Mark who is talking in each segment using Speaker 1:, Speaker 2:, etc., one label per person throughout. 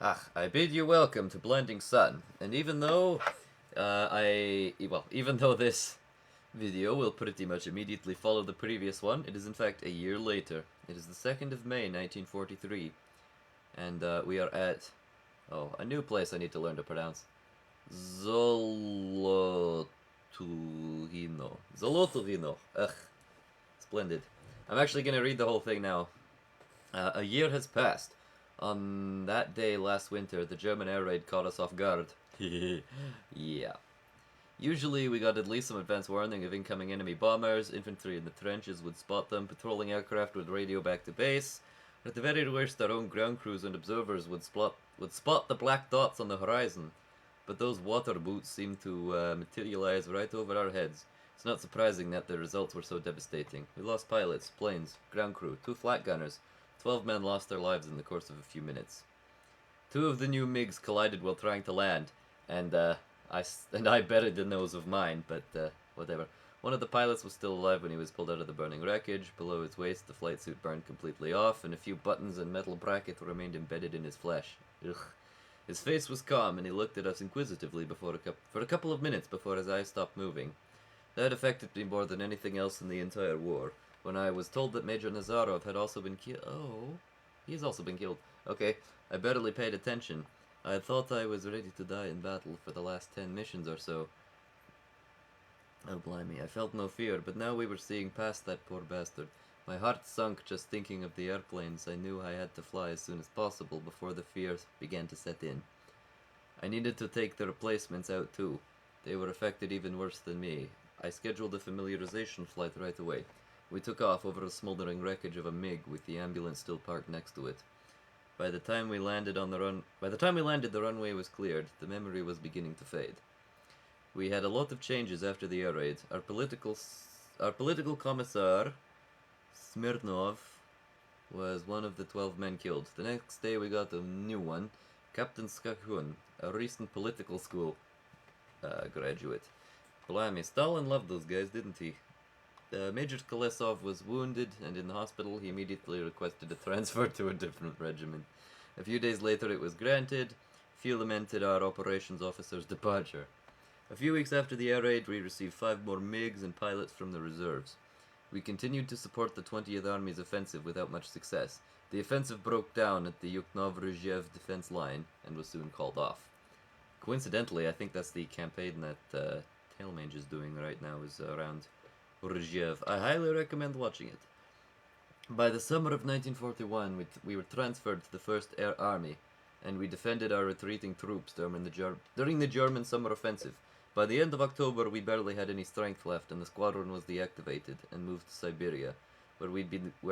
Speaker 1: I bid you welcome to Blending Sun, and even though, even though this video will pretty much immediately follow the previous one, it is in fact a year later. It is the 2nd of May, 1943, and we are at, a new place I need to learn to pronounce. Zolotuhino. Zolotuhino. Ugh. Splendid. I'm actually gonna read the whole thing now. A year has passed. On that day last winter, the German air raid caught us off guard. Yeah. Usually we got at least some advance warning of incoming enemy bombers, infantry in the trenches would spot them, patrolling aircraft would radio back to base. At the very worst, our own ground crews and observers would spot the black dots on the horizon. But those water boots seemed to materialize right over our heads. It's not surprising that the results were so devastating. We lost pilots, planes, ground crew, 2 flat gunners. 12 men lost their lives in the course of a few minutes. 2 of the new MiGs collided while trying to land, and I buried the nose of mine, but whatever. One of the pilots was still alive when he was pulled out of the burning wreckage. Below his waist, the flight suit burned completely off, and a few buttons and metal brackets remained embedded in his flesh. Ugh. His face was calm, and he looked at us inquisitively for a couple of minutes before his eyes stopped moving. That affected me more than anything else in the entire war. When I was told that Major Nazarov had also been killed... Oh, he's also been killed. Okay, I barely paid attention. I had thought I was ready to die in battle for the last 10 missions or so. Oh, blimey, I felt no fear, but now we were seeing past that poor bastard. My heart sunk just thinking of the airplanes. I knew I had to fly as soon as possible before the fears began to set in. I needed to take the replacements out too. They were affected even worse than me. I scheduled a familiarization flight right away. We took off over a smoldering wreckage of a MiG with the ambulance still parked next to it. By the time we landed, the runway was cleared. The memory was beginning to fade. We had a lot of changes after the air raid. Our political commissar, Smirnov, was one of the 12 men killed. The next day we got a new one, Captain Skakhun, a recent political school graduate. Blimey, Stalin loved those guys, didn't he? Major Kolesov was wounded, and in the hospital he immediately requested a transfer to a different regiment. A few days later it was granted. Few lamented our operations officer's departure. A few weeks after the air raid, we received 5 more MiGs and pilots from the reserves. We continued to support the 20th Army's offensive without much success. The offensive broke down at the Yuknov-Rzhev defense line and was soon called off. Coincidentally, I think that's the campaign that Tailmage is doing right now, is around Rzhev. I highly recommend watching it. By the summer of 1941, we were transferred to the 1st Air Army, and we defended our retreating troops during the German summer offensive. By the end of October, we barely had any strength left, and the squadron was deactivated and moved to Siberia, where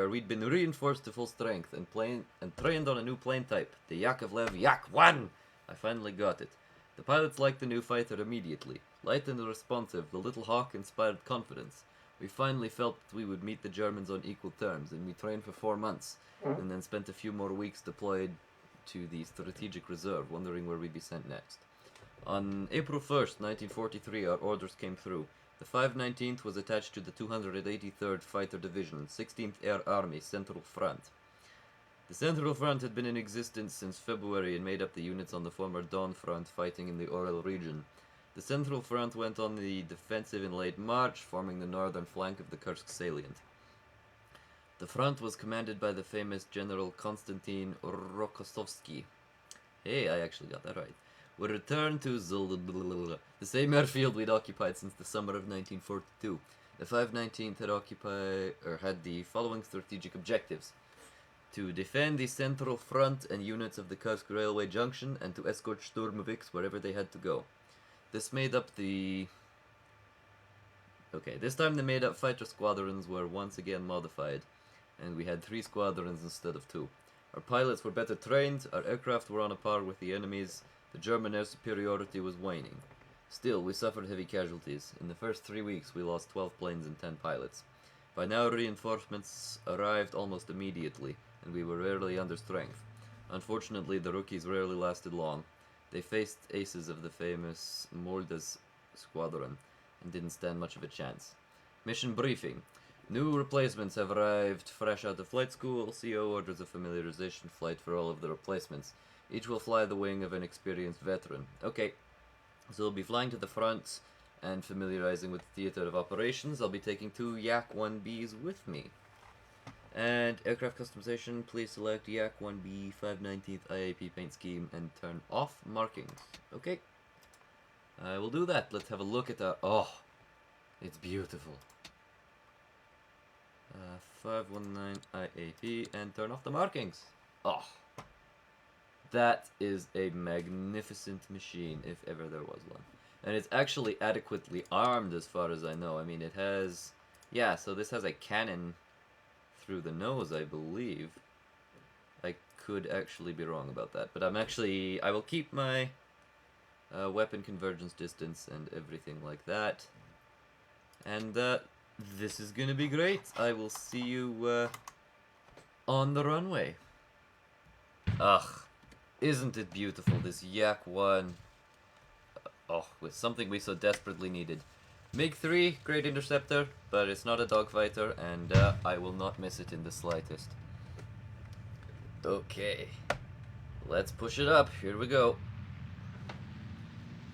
Speaker 1: we'd been reinforced to full strength and trained on a new plane type, the Yakovlev Yak-1. I finally got it. The pilots liked the new fighter immediately. Light and responsive, the Little Hawk inspired confidence. We finally felt that we would meet the Germans on equal terms, and we trained for 4 months, and then spent a few more weeks deployed to the Strategic Reserve, wondering where we'd be sent next. On April 1st, 1943, our orders came through. The 519th was attached to the 283rd Fighter Division, 16th Air Army, Central Front. The Central Front had been in existence since February and made up the units on the former Don Front fighting in the Ural region. The Central Front went on the defensive in late March, forming the northern flank of the Kursk salient. The front was commanded by the famous General Konstantin Rokossovsky. Hey, I actually got that right. We returned to the same airfield we'd occupied since the summer of 1942. The 519th had the following strategic objectives: to defend the Central Front and units of the Kursk Railway Junction, and to escort Sturmoviks wherever they had to go. This time the made-up fighter squadrons were once again modified, and we had 3 squadrons instead of 2. Our pilots were better trained, our aircraft were on a par with the enemy's, the German air superiority was waning. Still, we suffered heavy casualties. In the first 3 weeks, we lost 12 planes and 10 pilots. By now, reinforcements arrived almost immediately, and we were rarely under strength. Unfortunately, the rookies rarely lasted long. They faced aces of the famous Moldes squadron, and didn't stand much of a chance. Mission briefing. New replacements have arrived fresh out of flight school. CO orders a familiarization flight for all of the replacements. Each will fly the wing of an experienced veteran. Okay, so we'll be flying to the front and familiarizing with the theater of operations. I'll be taking 2 Yak 1Bs with me. And aircraft customization, please select Yak 1B 5/19th IAP paint scheme and turn off markings. Okay, I will do that. Let's have a look at that. Oh, it's beautiful. 519 IAP and turn off the markings. Oh, that is a magnificent machine, if ever there was one. And it's actually adequately armed as far as I know. I mean, it has... Yeah, so this has a cannon through the nose, I believe. I could actually be wrong about that. But I will keep my weapon convergence distance and everything like that. And this is gonna be great. I will see you on the runway. Ugh. Isn't it beautiful, this Yak 1? Oh, with something we so desperately needed. MiG-3, great interceptor, but it's not a dogfighter, and I will not miss it in the slightest. Okay, let's push it up. Here we go.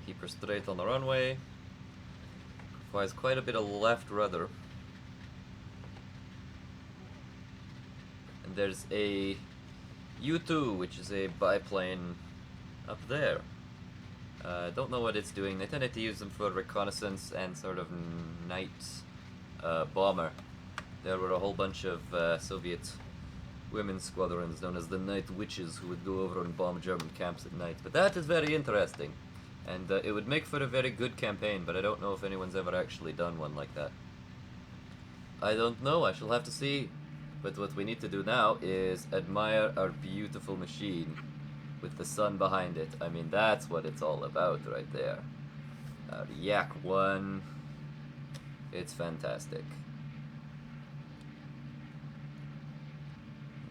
Speaker 1: Keep her straight on the runway. Requires quite a bit of left rudder. And there's a U-2, which is a biplane up there. Don't know what it's doing. They tended to use them for reconnaissance and sort of night bomber. There were a whole bunch of Soviet women's squadrons known as the Night Witches who would go over and bomb German camps at night. But that is very interesting. And it would make for a very good campaign, but I don't know if anyone's ever actually done one like that. I don't know. I shall have to see. But what we need to do now is admire our beautiful machine with the sun behind it. I mean, that's what it's all about right there. Our Yak 1. It's fantastic.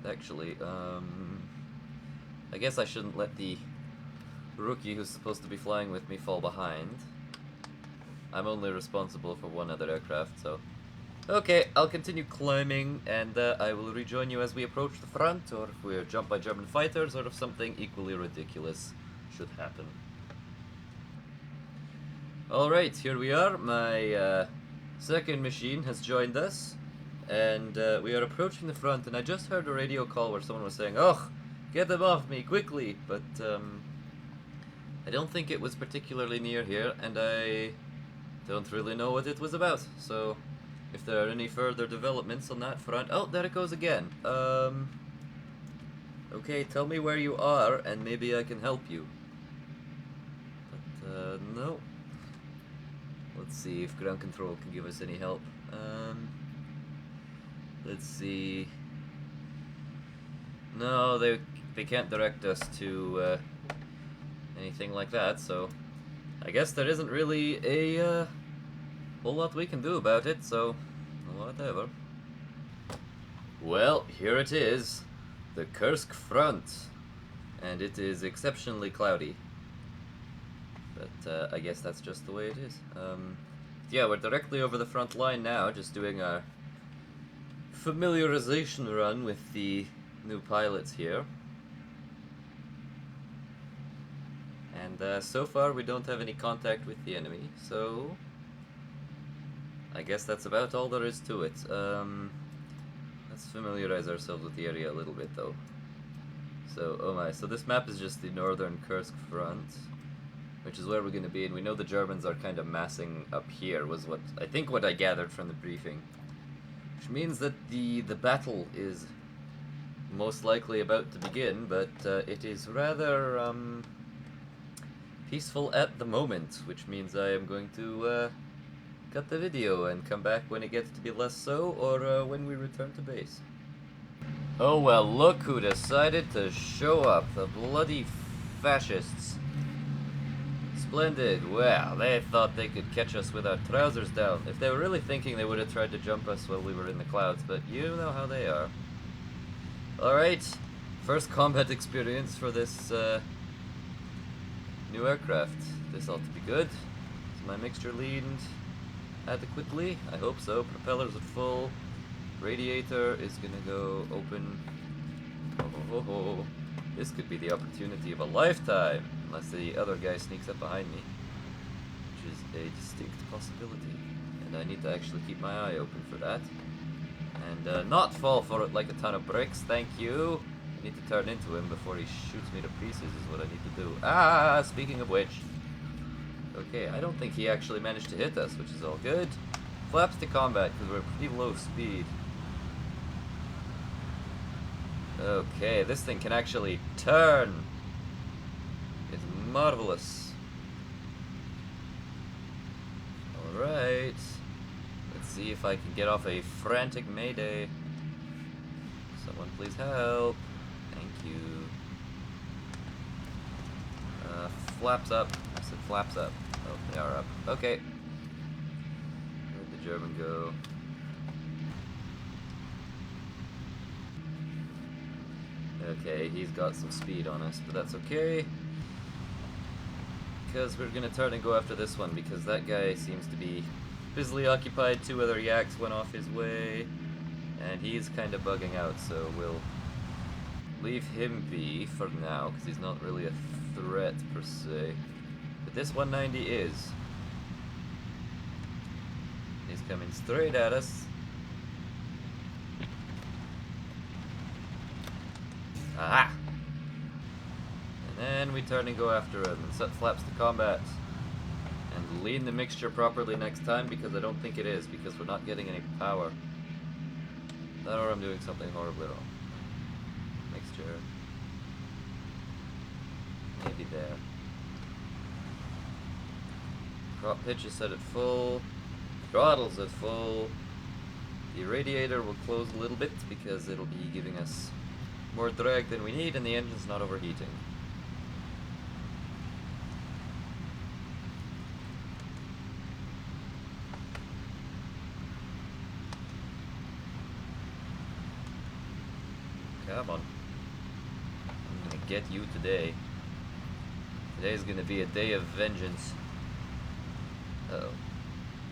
Speaker 1: Actually, I guess I shouldn't let the rookie who's supposed to be flying with me fall behind. I'm only responsible for one other aircraft, so... Okay, I'll continue climbing, and I will rejoin you as we approach the front, or if we're jumped by German fighters, or if something equally ridiculous should happen. Alright, here we are. My second machine has joined us, and we are approaching the front, and I just heard a radio call where someone was saying, "Oh, get them off me, quickly!" But I don't think it was particularly near here, and I don't really know what it was about, so... If there are any further developments on that front... Oh, there it goes again. Okay, tell me where you are, and maybe I can help you. But, no. Let's see if ground control can give us any help. Let's see... No, they can't direct us to, anything like that, so... I guess there isn't really a, whole lot we can do about it, so whatever. Well, here it is, the Kursk front, and it is exceptionally cloudy. But I guess that's just the way it is. Yeah, we're directly over the front line now, just doing our familiarization run with the new pilots here. And so far we don't have any contact with the enemy, so I guess that's about all there is to it. Let's familiarize ourselves with the area a little bit though. So, oh my, so this map is just the northern Kursk front, which is where we're going to be, and we know the Germans are kind of massing up here, was what I think what I gathered from the briefing. Which means that the battle is most likely about to begin, but it is rather peaceful at the moment, which means I am going to cut the video and come back when it gets to be less so, or when we return to base. Oh well, look who decided to show up, the bloody fascists. Splendid. Well, they thought they could catch us with our trousers down. If they were really thinking, they would have tried to jump us while we were in the clouds, but you know how they are. Alright, first combat experience for this new aircraft. This ought to be good. Is my mixture leaned adequately? I hope so. Propellers are full. Radiator is gonna go open. Oh, ho, ho, ho. This could be the opportunity of a lifetime, unless the other guy sneaks up behind me, which is a distinct possibility. And I need to actually keep my eye open for that. And not fall for it like a ton of bricks, thank you. I need to turn into him before he shoots me to pieces is what I need to do. Ah, speaking of which. Okay, I don't think he actually managed to hit us, which is all good. Flaps to combat, because we're at pretty low speed. Okay, this thing can actually turn. It's marvelous. Alright. Let's see if I can get off a frantic mayday. Someone please help. Thank you. Flaps up. I said flaps up. Oh, they are up. Okay. Where'd the German go? Okay, he's got some speed on us, but that's okay. Because we're gonna turn and go after this one, because that guy seems to be busily occupied. 2 other Yaks went off his way, and he's kind of bugging out, so we'll leave him be for now, because he's not really a threat per se. But this 190 is. He's coming straight at us. Aha! And then we turn and go after him and set flaps to combat. And lean the mixture properly next time, because I don't think it is, because we're not getting any power. That or I'm doing something horribly wrong. Mixture. Maybe there. Crop pitch is set at full. Throttle's at full. The radiator will close a little bit because it'll be giving us more drag than we need, and the engine's not overheating. Come on. I'm gonna get you today. Today's gonna be a day of vengeance. Uh-oh.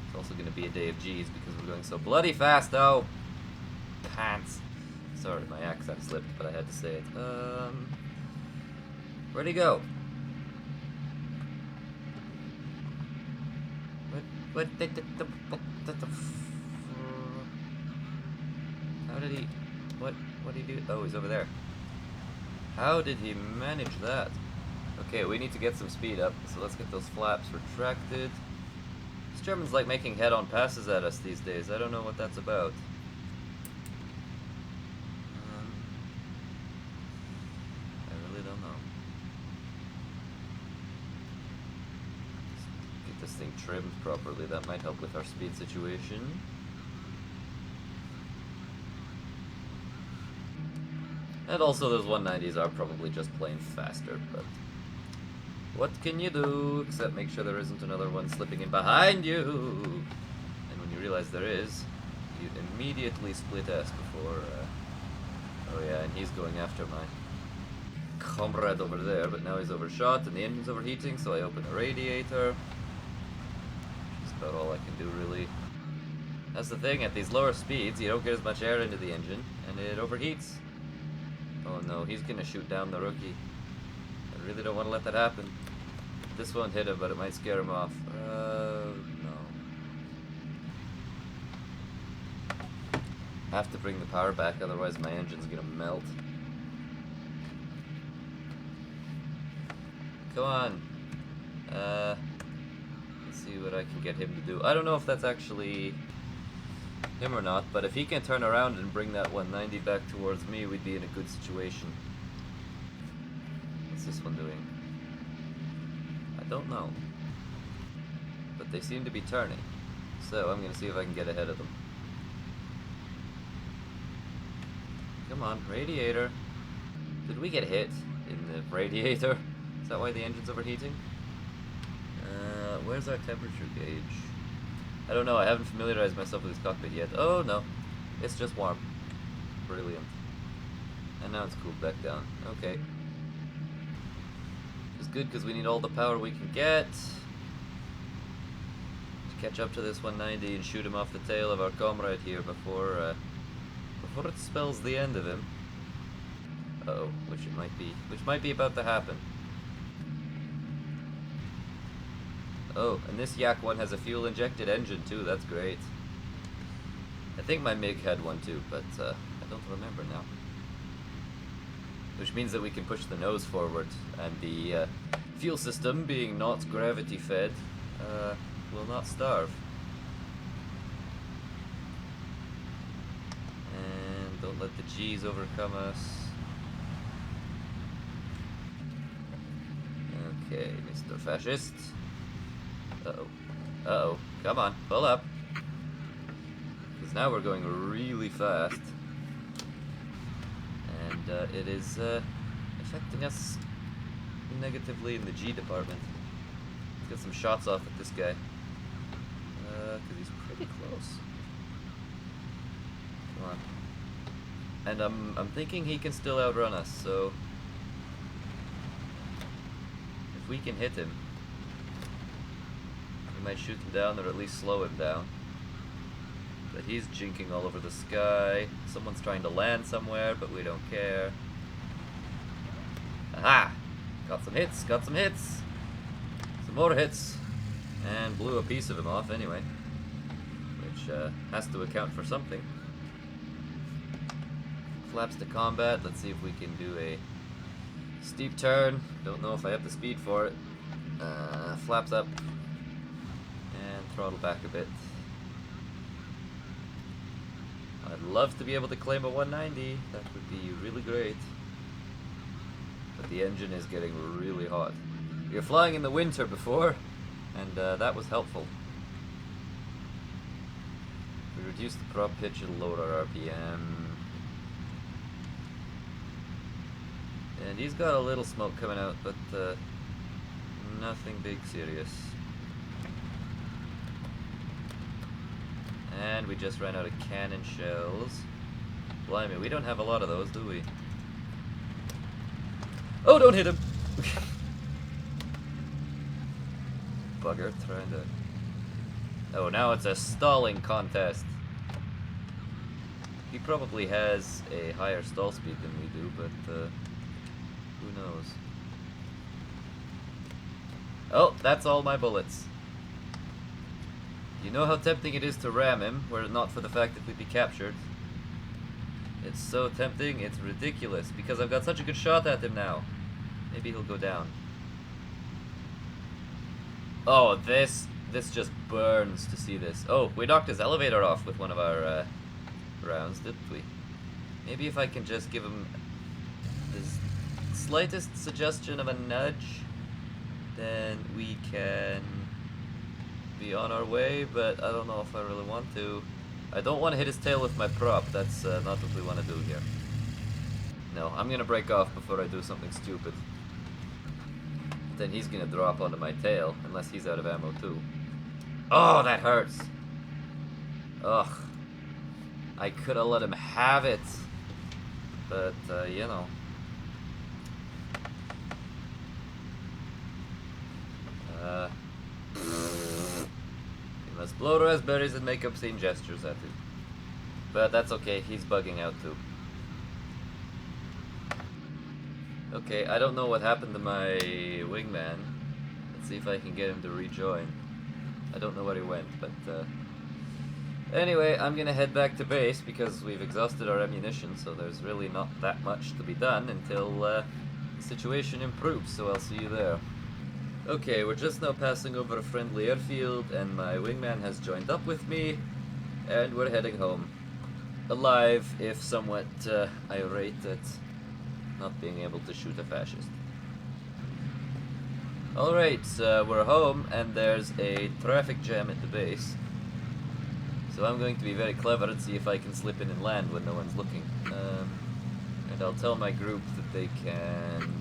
Speaker 1: It's also gonna be a day of G's because we're going so bloody fast, though. Pants. Sorry, my accent slipped, but I had to say it. Where'd he go? What how did he, what did he do? Oh, he's over there. How did he manage that? Okay, we need to get some speed up, so let's get those flaps retracted. These Germans like making head-on passes at us these days. I don't know what that's about. I really don't know. Let's get this thing trimmed properly. That might help with our speed situation. And also those 190s are probably just plain faster, but what can you do except make sure there isn't another one slipping in behind you? And when you realize there is, you immediately split S before, oh yeah, and he's going after my comrade over there, but now he's overshot and the engine's overheating, so I open the radiator. That's about all I can do, really. That's the thing, at these lower speeds, you don't get as much air into the engine, and it overheats. Oh no, he's gonna shoot down the rookie. I really don't want to let that happen. This won't hit him, but it might scare him off. No. I have to bring the power back, otherwise my engine's gonna melt. Come on. Let's see what I can get him to do. I don't know if that's actually him or not, but if he can turn around and bring that 190 back towards me, we'd be in a good situation. What's this one doing? I don't know. But they seem to be turning. So I'm gonna see if I can get ahead of them. Come on, radiator. Did we get hit in the radiator? Is that why the engine's overheating? Where's our temperature gauge? I don't know, I haven't familiarized myself with this cockpit yet. Oh no, it's just warm. Brilliant. And now it's cooled back down. Okay. It's good because we need all the power we can get to catch up to this 190 and shoot him off the tail of our comrade here before it spells the end of him. Uh-oh, which might be about to happen. Oh, and this Yak one has a fuel-injected engine too, that's great. I think my MiG had one too, but I don't remember now. Which means that we can push the nose forward, and the fuel system, being not gravity-fed, will not starve. And don't let the G's overcome us. Okay, Mr. Fascist. Uh-oh. Uh-oh. Come on, pull up. Because now we're going really fast. And it is affecting us negatively in the G department. Let's get some shots off at this guy. Because he's pretty close. Come on. And I'm thinking he can still outrun us, so if we can hit him, we might shoot him down or at least slow him down. But he's jinking all over the sky. Someone's trying to land somewhere, but we don't care. Aha! Got some hits, got some hits! Some more hits! And blew a piece of him off anyway. Which has to account for something. Flaps to combat. Let's see if we can do a steep turn. Don't know if I have the speed for it. Flaps up. And throttle back a bit. I'd love to be able to claim a 190. That would be really great. But the engine is getting really hot. We were flying in the winter before, and that was helpful. We reduce the prop pitch, it'll lower our RPM. And he's got a little smoke coming out, but nothing big serious. And we just ran out of cannon shells. Blimey, we don't have a lot of those, do we? Oh, don't hit him! Bugger, trying to... Oh, now it's a stalling contest. He probably has a higher stall speed than we do, but who knows? Oh, that's all my bullets. You know how tempting it is to ram him, were it not for the fact that we'd be captured. It's so tempting, it's ridiculous, because I've got such a good shot at him now. Maybe he'll go down. Oh, this just burns to see this. Oh, we knocked his elevator off with one of our rounds, didn't we? Maybe if I can just give him the slightest suggestion of a nudge, then we can be on our way, but I don't know if I really want to. I don't want to hit his tail with my prop. That's not what we want to do here. No, I'm gonna break off before I do something stupid. Then he's gonna drop onto my tail, unless he's out of ammo too. Oh, that hurts! Ugh. I could have let him have it. But, you know. You must blow raspberries and make obscene gestures at him. But that's okay, he's bugging out too. Okay, I don't know what happened to my wingman. Let's see if I can get him to rejoin. I don't know where he went, but anyway, I'm gonna head back to base because we've exhausted our ammunition, so there's really not that much to be done until the situation improves, so I'll see you there. Okay, we're just now passing over a friendly airfield, and my wingman has joined up with me, and we're heading home. Alive, if somewhat irate at not being able to shoot a fascist. Alright, we're home, and there's a traffic jam at the base. So I'm going to be very clever and see if I can slip in and land when no one's looking. And I'll tell my group that they can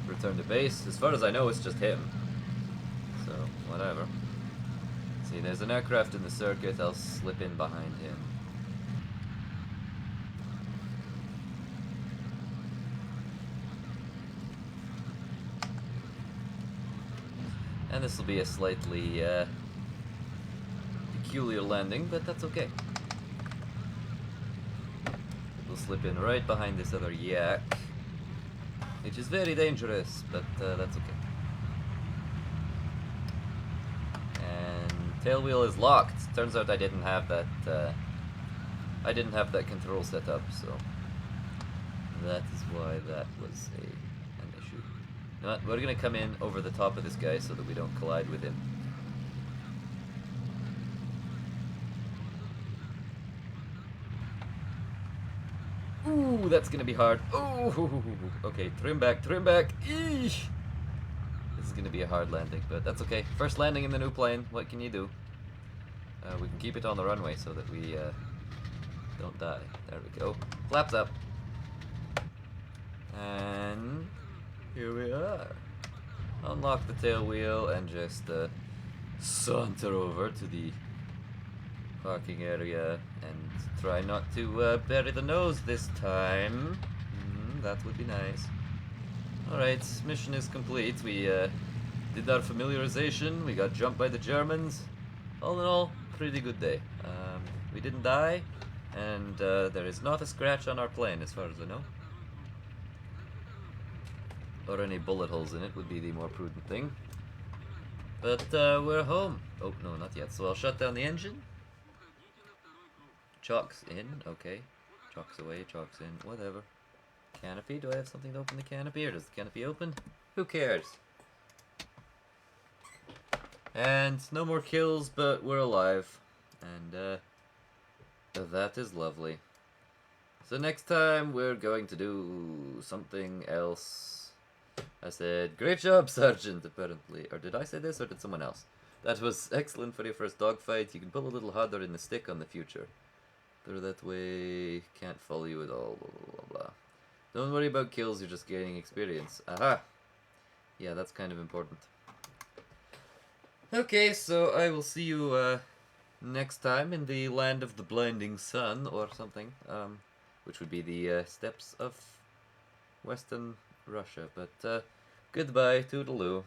Speaker 1: return to base. As far as I know, it's just him. So, whatever. See, there's an aircraft in the circuit. I'll slip in behind him. And this will be a slightly peculiar landing, but that's okay. We'll slip in right behind this other Yak. which is very dangerous, but that's okay. And tail wheel is locked. Turns out I didn't have that. I didn't have that control set up, so that is why that was an issue. You know what? We're gonna come in over the top of this guy so that we don't collide with him. Ooh, that's gonna be hard. Ooh, okay, trim back, trim back. Eesh. This is gonna be a hard landing, but that's okay. First landing in the new plane. What can you do? We can keep it on the runway so that we don't die. There we go. Flaps up. And here we are. Unlock the tail wheel and just saunter over to the parking area and try not to bury the nose this time. That would be nice. Alright, mission is complete. We did our familiarization. We got jumped by the Germans. All in all, pretty good day. We didn't die, and there is not a scratch on our plane as far as I know. Or any bullet holes in it would be the more prudent thing. But we're home. Oh, no, not yet. So I'll shut down the engine. Chocks in, okay. Chocks away, chocks in, whatever. Canopy, do I have something to open the canopy, or does the canopy open? Who cares? And no more kills, but we're alive. And that is lovely. So next time we're going to do something else. I said, great job, Sergeant, apparently. Or did I say this, or did someone else? That was excellent for your first dogfight. You can pull a little harder in the stick on the future. Better that way, can't follow you at all, blah, blah, blah, blah. Don't worry about kills, you're just gaining experience. Aha! Yeah, that's kind of important. Okay, so I will see you next time in the land of the blinding sun, or something. Which would be the steppes of Western Russia. But goodbye, toodaloo.